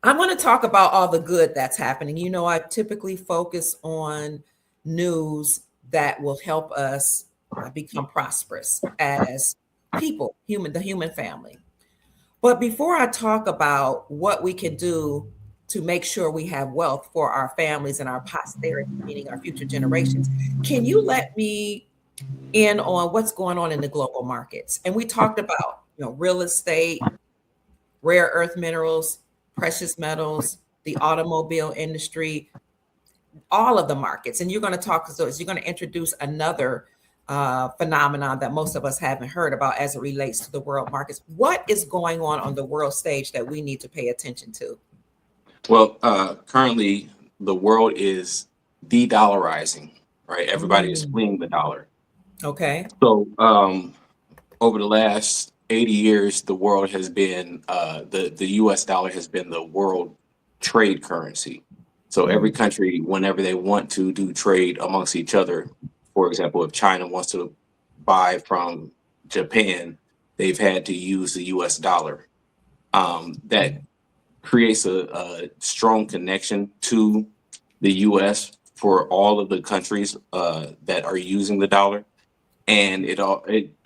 I want to talk about all the good that's happening. I typically focus on news that will help us become prosperous as people, the human family. But before I talk about what we can do to make sure we have wealth for our families and our posterity, meaning our future generations, can you let me in on what's going on in the global markets? And we talked about, real estate, rare earth minerals, precious metals, the automobile industry, all of the markets. And you're going to talk, so you're going to introduce another phenomenon that most of us haven't heard about as it relates to the world markets. What is going on the world stage that we need to pay attention to? Well, currently the world is de-dollarizing, right? Everybody is Mm, fleeing the dollar. okay. So over the last 80 years, the world has been the U.S. dollar has been the world trade currency. So every Mm, country, whenever they want to do trade amongst each other, for example, if China wants to buy from Japan, they've had to use the U.S. dollar. That creates a strong connection to the U.S. for all of the countries that are using the dollar, and it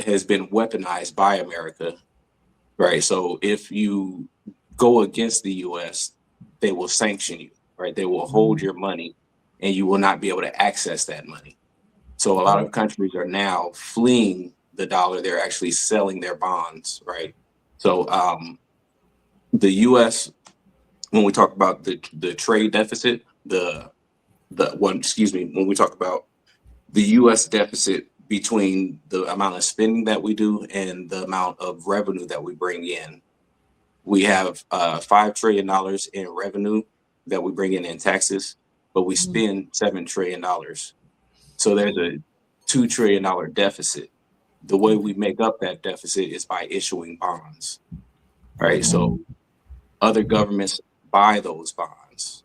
has been weaponized by America, right? So if you go against the U.S., they will sanction you, right? They will hold mm, your money, and you will not be able to access that money. So a lot oh, of countries are now fleeing the dollar. They're actually selling their bonds, right? So the U.S. when we talk about the trade deficit, the one, excuse me, when we talk about the U.S. deficit between the amount of spending that we do and the amount of revenue that we bring in, we have $5 trillion in revenue that we bring in taxes, but we mm, spend $7 trillion. So there's a $2 trillion deficit. The way we okay. make up that deficit is by issuing bonds, right? Okay. So other governments buy those bonds.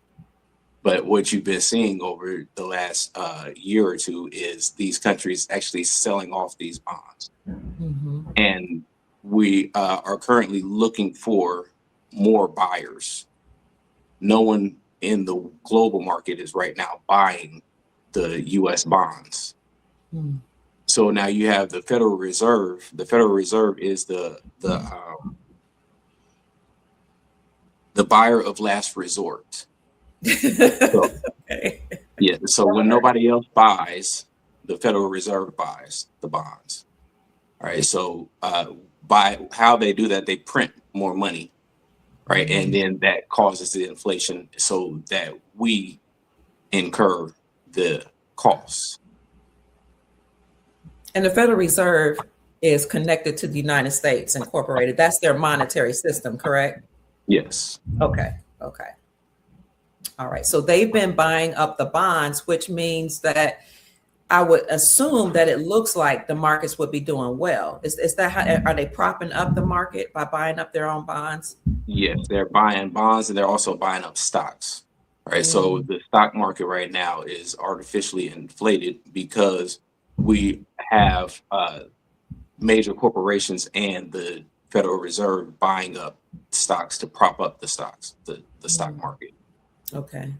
But what you've been seeing over the last year or two is these countries actually selling off these bonds. Hmm. And we are currently looking for more buyers. No one in the global market is right now buying the US bonds. Mm, So now you have the Federal Reserve. The Federal Reserve is the buyer of last resort. So okay. yeah, so when nobody else buys, the Federal Reserve buys the bonds. All right. So by how they do that, they print more money, right? And Mm. then that causes the inflation so that we incur the costs. And the Federal Reserve is connected to the United States Incorporated. That's their monetary system, correct? Yes. Okay. Okay. All right. So they've been buying up the bonds, which means that I would assume that it looks like the markets would be doing well. Is that how are they propping up the market by buying up their own bonds? Yes. They're buying bonds and they're also buying up stocks. All right. So Mm, the stock market right now is artificially inflated because we have major corporations and the Federal Reserve buying up stocks to prop up the stocks, the stock mm. market. Okay.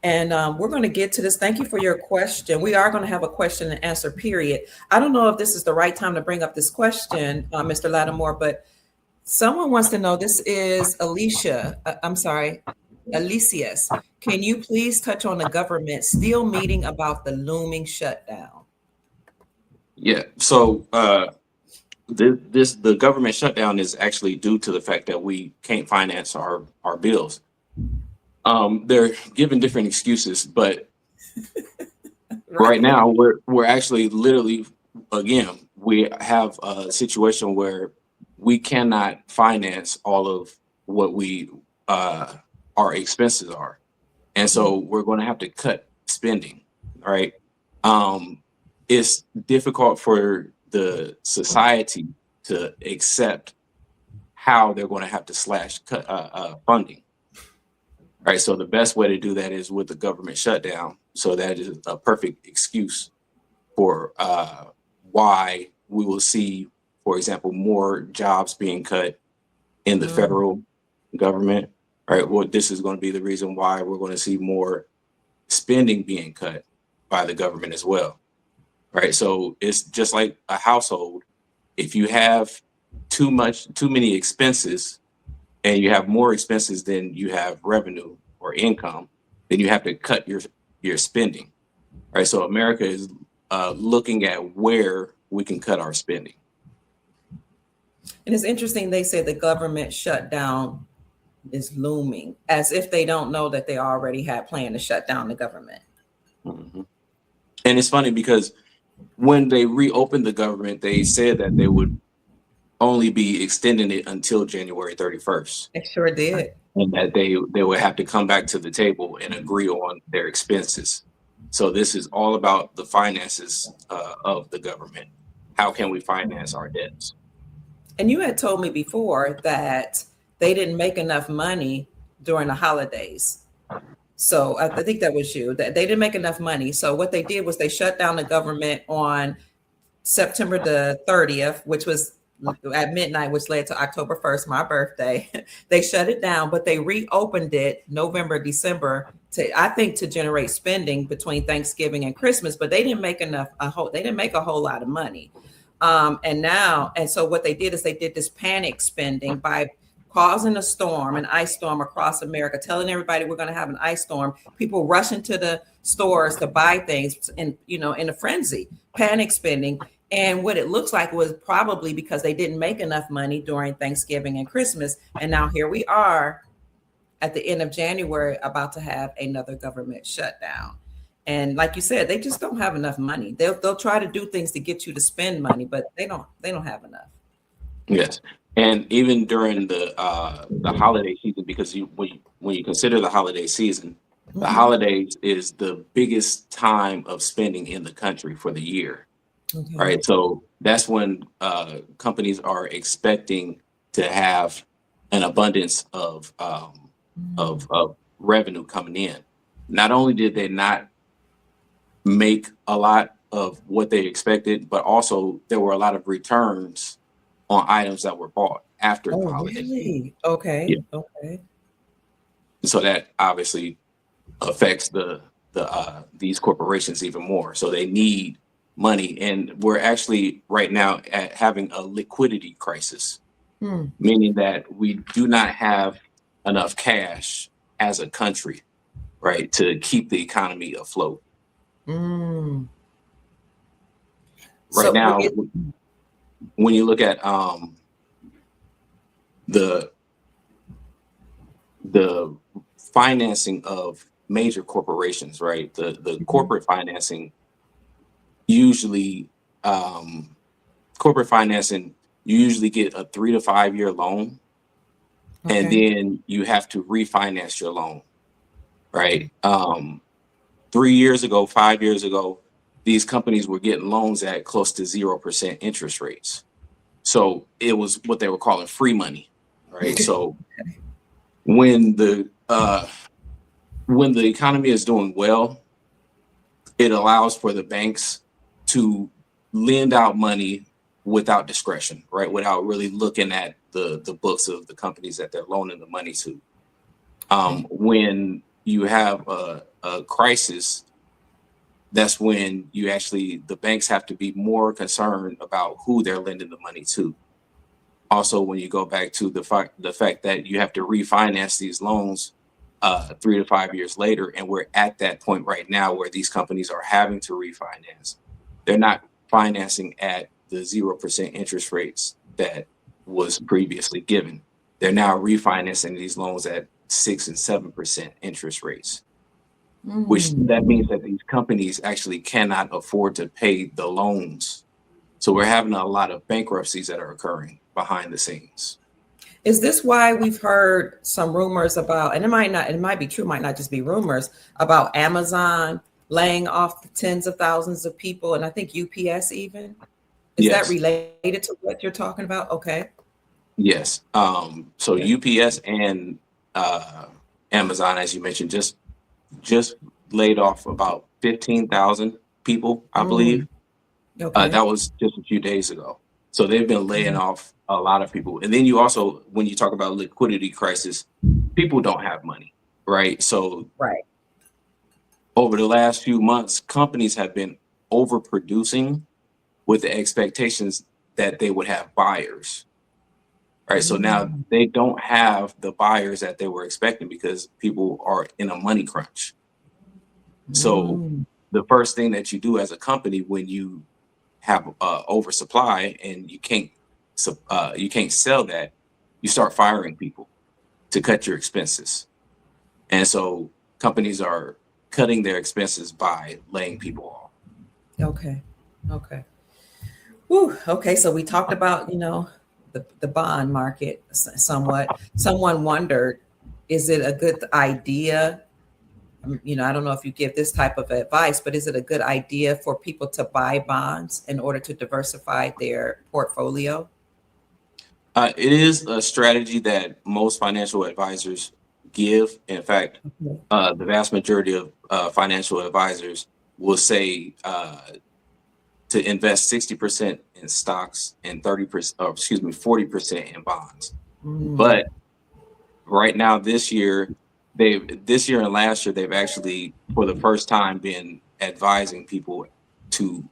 And we're going to get to this. Thank you for your question. We are going to have a question and answer period. I don't know if this is the right time to bring up this question, Mr. Lattimore, but someone wants to know. This is Alicia. I'm sorry, Alicius. Can you please touch on the government still meeting about the looming shutdown? Yeah. So the government shutdown is actually due to the fact that we can't finance our bills. They're giving different excuses, but right Right. now we're actually literally, again, we have a situation where we cannot finance all of what we uh our expenses are. And Mm, so we're going to have to cut spending, right? Um it's difficult for the society to accept how they're going to have to slash cut funding. Right. So the best way to do that is with the government shutdown. So that is a perfect excuse for why we will see, for example, more jobs being cut in the mm, federal government. right? Well, this is going to be the reason why we're going to see more spending being cut by the government as well, right? So it's just like a household. If you have too many expenses, and you have more expenses than you have revenue or income, then you have to cut your spending, right? So America is looking at where we can cut our spending. And it's interesting, they say the government shutdown is looming, as if they don't know that they already had planned to shut down the government. Mhm. And it's funny because when they reopened the government, they said that they would only be extending it until January 31st, It sure did. and that they would have to come back to the table and agree on their expenses. So this is all about the finances of the government. How can we finance our debts? And you had told me before that they didn't make enough money during the holidays. So I think that was you, that they didn't make enough money. So what they did was they shut down the government on September the 30th, which was at midnight, which led to October 1st, my birthday. They shut it down, but they reopened it November, December to, I think, to generate spending between Thanksgiving and Christmas, but they didn't make they didn't make a whole lot of money. And so what they did is they did this panic spending by causing a storm, an ice storm across America, telling everybody we're going to have an ice storm. People rushing to the stores to buy things in a frenzy, panic spending. And what it looks like was probably because they didn't make enough money during Thanksgiving and Christmas. And now here we are at the end of January about to have another government shutdown. And like you said, they just don't have enough money. They'll try to do things to get you to spend money, but they don't have enough. Yes, and even during the holiday season, because when you consider the holiday season, the Mhm. holidays is the biggest time of spending in the country for the year, Okay. right? So that's when companies are expecting to have an abundance of revenue coming in. Not only did they not make a lot of what they expected, but also there were a lot of returns on items that were bought after the Oh, holiday. really? Yeah. Okay. Okay. So that obviously affects these corporations even more. So they need money, and we're actually right now at having a liquidity crisis, Hmm. meaning that we do not have enough cash as a country, right, to keep the economy afloat. Mm. Right So now, when you look at the the financing of major corporations, right? The corporate financing usually corporate financing, you usually get a 3 to 5 year loan, and okay. then you have to refinance your loan, right? 3 years ago, 5 years ago, these companies were getting loans at close to 0% interest rates. So it was what they were calling free money, right? So when the economy is doing well, it allows for the banks to lend out money without discretion, right? Without really looking at the books of the companies that they're loaning the money to. When you have a crisis, that's when the banks have to be more concerned about who they're lending the money to. Also, when you go back to the fact that you have to refinance these loans 3 to 5 years later, and we're at that point right now where these companies are having to refinance. They're not financing at the 0% interest rates that was previously given. They're now refinancing these loans at 6 and 7% interest rates, which that means that these companies actually cannot afford to pay the loans. So we're having a lot of bankruptcies that are occurring behind the scenes. Is this why we've heard some rumors about, and it might be true, might not just be rumors, about Amazon laying off tens of thousands of people, and I think UPS even? Is that Yes. related to what you're talking about? Okay. Yes. So Okay. UPS and Amazon, as you mentioned, just laid off about 15,000 people, I believe. Okay. That was just a few days ago. So they've been laying off a lot of people. And then you also, when you talk about liquidity crisis, people don't have money, right? So Right. over the last few months, companies have been overproducing with the expectations that they would have buyers, right? So now Mm. they don't have the buyers that they were expecting because people are in a money crunch. So Mm. the first thing that you do as a company when you have oversupply and you can't sell that, you start firing people to cut your expenses. And so companies are cutting their expenses by laying people off. Okay. Okay. Whew. Okay. So we talked about, the bond market somewhat. Someone wondered, is it a good idea? I don't know if you give this type of advice, but is it a good idea for people to buy bonds in order to diversify their portfolio? It is a strategy that most financial advisors give. In fact, Okay. the vast majority of financial advisors will say to invest 60% in stocks and 30%, or excuse me, 40% in bonds. Mm. But right now, this year and last year, they've actually, for the first time, been advising people to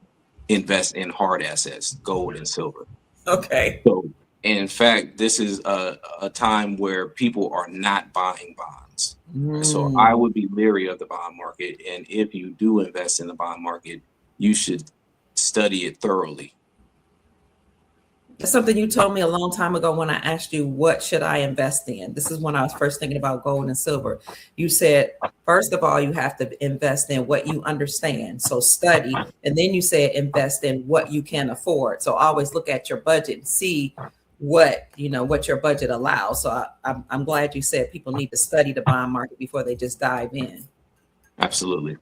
invest in hard assets, gold and silver. Okay. So, in fact, this is a time where people are not buying bonds. So, I Mm. would be leery of the bond market. And if you do invest in the bond market, you should study it thoroughly. That's something you told me a long time ago when I asked you, what should I invest in? This is when I was first thinking about gold and silver. You said, first of all, you have to invest in what you understand. So study. And then you said, invest in what you can afford. So always look at your budget and see what your budget allows. So I'm glad you said people need to study the bond market before they just dive in. Absolutely.